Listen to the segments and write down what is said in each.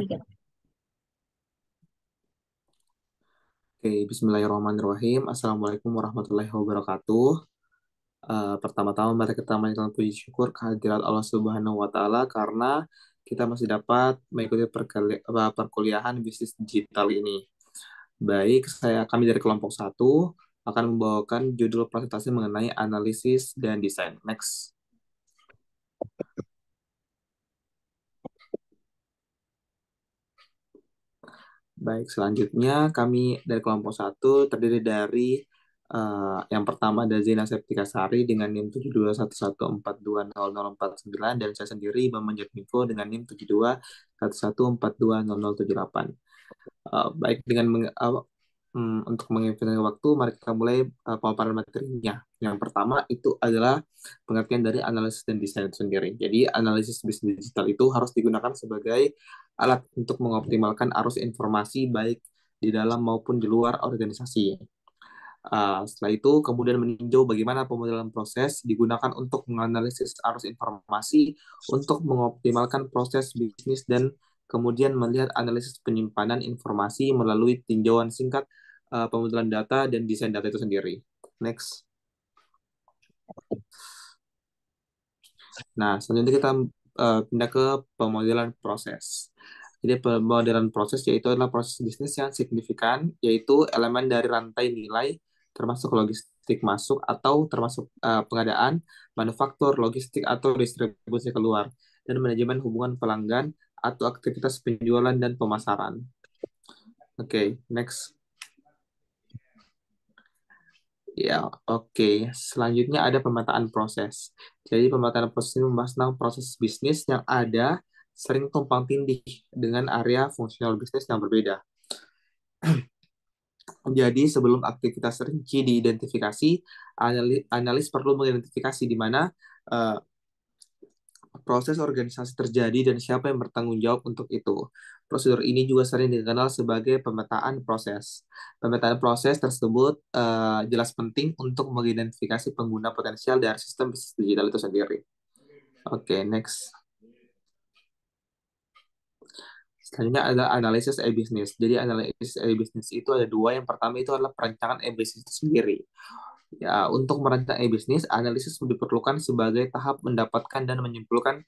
3. Oke, Bismillahirrahmanirrahim. Assalamualaikum warahmatullahi wabarakatuh. Pertama-tama mari kita mengucapkan puji syukur kehadirat Allah Subhanahu wa Ta'ala karena kita masih dapat mengikuti perkuliahan bisnis digital ini. Baik, kami dari kelompok satu akan membawakan judul presentasi mengenai analisis dan desain. Next. Baik, selanjutnya kami dari kelompok satu terdiri dari yang pertama ada Zena Septika Sari dengan NIM 7211420049 dan saya sendiri Bambang Jatmiko dengan NIM 7211420078. Baik, untuk menginfinity waktu, mari kita mulai pemaparan materinya. Yang pertama itu adalah pengertian dari analisis dan desain itu sendiri. Jadi, analisis bisnis digital itu harus digunakan sebagai alat untuk mengoptimalkan arus informasi baik di dalam maupun di luar organisasi. Setelah itu, kemudian meninjau bagaimana pemodelan proses digunakan untuk menganalisis arus informasi untuk mengoptimalkan proses bisnis dan kemudian melihat analisis penyimpanan informasi melalui tinjauan singkat pemodelan data dan desain data itu sendiri. Next. Nah, selanjutnya kita pindah ke pemodelan proses. Jadi pemodelan proses yaitu adalah proses bisnis yang signifikan, yaitu elemen dari rantai nilai, termasuk logistik masuk atau termasuk pengadaan, manufaktur, logistik atau distribusi keluar, dan manajemen hubungan pelanggan atau aktivitas penjualan dan pemasaran. Oke, next. Ya, oke. Selanjutnya ada pemetaan proses. Jadi pemetaan proses ini membahas tentang proses bisnis yang ada sering tumpang tindih dengan area fungsional bisnis yang berbeda. Jadi sebelum aktivitas rinci diidentifikasi, analis perlu mengidentifikasi di mana uh, proses organisasi terjadi dan siapa yang bertanggung jawab untuk itu. Prosedur ini juga sering dikenal sebagai pemetaan proses. Pemetaan proses tersebut jelas penting untuk mengidentifikasi pengguna potensial dari sistem bisnis digital itu sendiri. Oke, next. Selanjutnya ada analisis e-business. Jadi analisis e-business itu ada dua. Yang pertama itu adalah perencanaan e-business itu sendiri. Ya, untuk merancang e-business, analisis diperlukan sebagai tahap mendapatkan dan menyimpulkan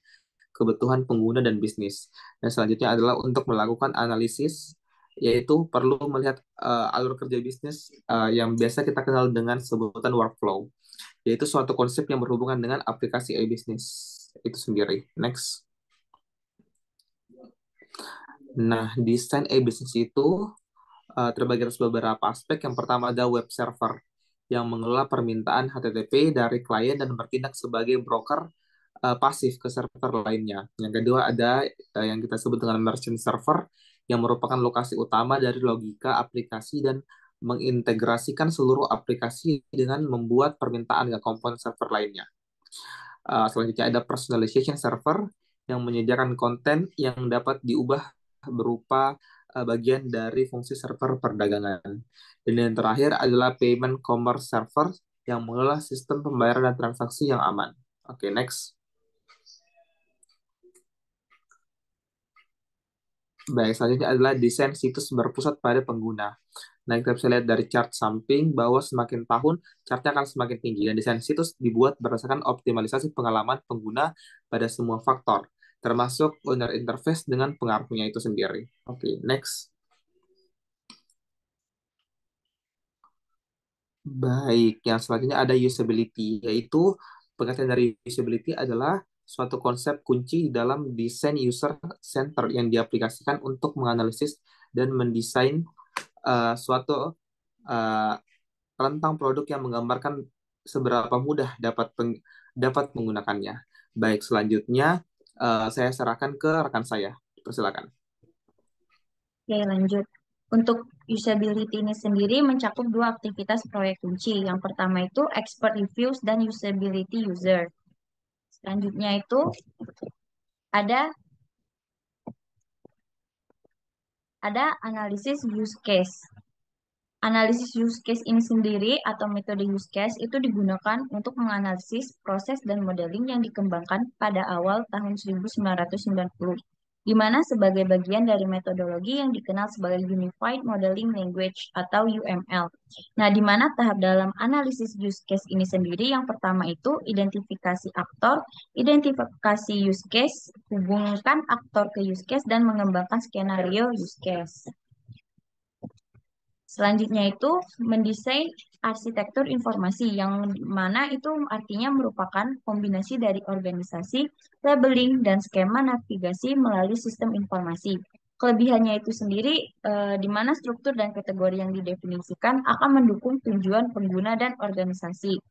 kebutuhan pengguna dan bisnis. Dan selanjutnya adalah untuk melakukan analisis, yaitu perlu melihat alur kerja bisnis yang biasa kita kenal dengan sebutan workflow, yaitu suatu konsep yang berhubungan dengan aplikasi e-business itu sendiri. Next. Nah, desain e-business itu terbagi atas beberapa aspek. Yang pertama ada web server yang mengelola permintaan HTTP dari klien dan bertindak sebagai broker pasif ke server lainnya. Yang kedua ada yang kita sebut dengan merchant server yang merupakan lokasi utama dari logika aplikasi dan mengintegrasikan seluruh aplikasi dengan membuat permintaan ke komponen server lainnya. Selanjutnya ada personalization server yang menyediakan konten yang dapat diubah berupa bagian dari fungsi server perdagangan. Dan yang terakhir adalah payment commerce server yang mengelola sistem pembayaran dan transaksi yang aman. Oke, next. Baik, selanjutnya adalah desain situs berpusat pada pengguna. Nah, kita bisa lihat dari chart samping bahwa semakin tahun chartnya akan semakin tinggi dan desain situs dibuat berdasarkan optimalisasi pengalaman pengguna pada semua faktor, termasuk owner interface dengan pengaruhnya itu sendiri. Oke, next. Baik, yang selanjutnya ada usability, yaitu pengertian dari usability adalah suatu konsep kunci dalam desain user center yang diaplikasikan untuk menganalisis dan mendesain suatu uh, rentang produk yang menggambarkan seberapa mudah dapat menggunakannya. Baik, selanjutnya saya serahkan ke rekan saya. Persilakan. Oke, lanjut. Untuk usability ini sendiri mencakup dua aktivitas proyek kunci. Yang pertama itu expert reviews dan usability user. Selanjutnya itu ada analisis use case. Analisis use case ini sendiri atau metode use case itu digunakan untuk menganalisis proses dan modeling yang dikembangkan pada awal tahun 1990 di mana sebagai bagian dari metodologi yang dikenal sebagai Unified Modeling Language atau UML. Nah, di mana tahap dalam analisis use case ini sendiri yang pertama itu identifikasi aktor, identifikasi use case, hubungkan aktor ke use case, dan mengembangkan skenario use case. Selanjutnya itu mendesain arsitektur informasi yang mana itu artinya merupakan kombinasi dari organisasi, labeling, dan skema navigasi melalui sistem informasi. Kelebihannya itu sendiri di mana struktur dan kategori yang didefinisikan akan mendukung tujuan pengguna dan organisasi.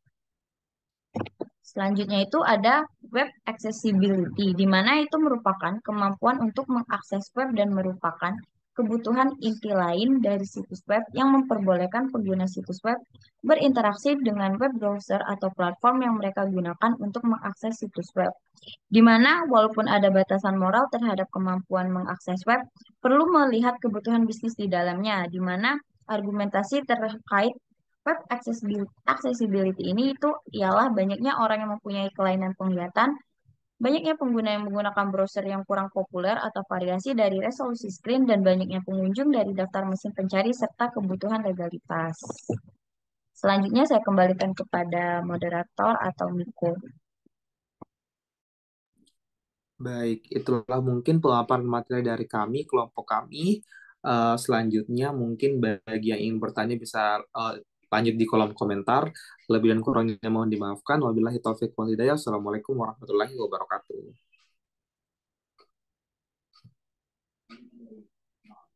Selanjutnya itu ada web accessibility, di mana itu merupakan kemampuan untuk mengakses web dan merupakan kebutuhan inti lain dari situs web yang memperbolehkan pengguna situs web berinteraksi dengan web browser atau platform yang mereka gunakan untuk mengakses situs web. Di mana walaupun ada batasan moral terhadap kemampuan mengakses web, perlu melihat kebutuhan bisnis di dalamnya, di mana argumentasi terkait web accessibility ini itu ialah banyaknya orang yang mempunyai kelainan penglihatan, banyaknya pengguna yang menggunakan browser yang kurang populer atau variasi dari resolusi screen, dan banyaknya pengunjung dari daftar mesin pencari serta kebutuhan legalitas. Selanjutnya saya kembalikan kepada moderator atau Miko. Baik, itulah mungkin pemaparan materi dari kami, kelompok kami. Selanjutnya mungkin bagi yang ingin bertanya bisa lanjut di kolom komentar. Lebih dan kurangnya mohon dimaafkan. Wabillahi taufiq wal hidayah. Assalamualaikum warahmatullahi wabarakatuh.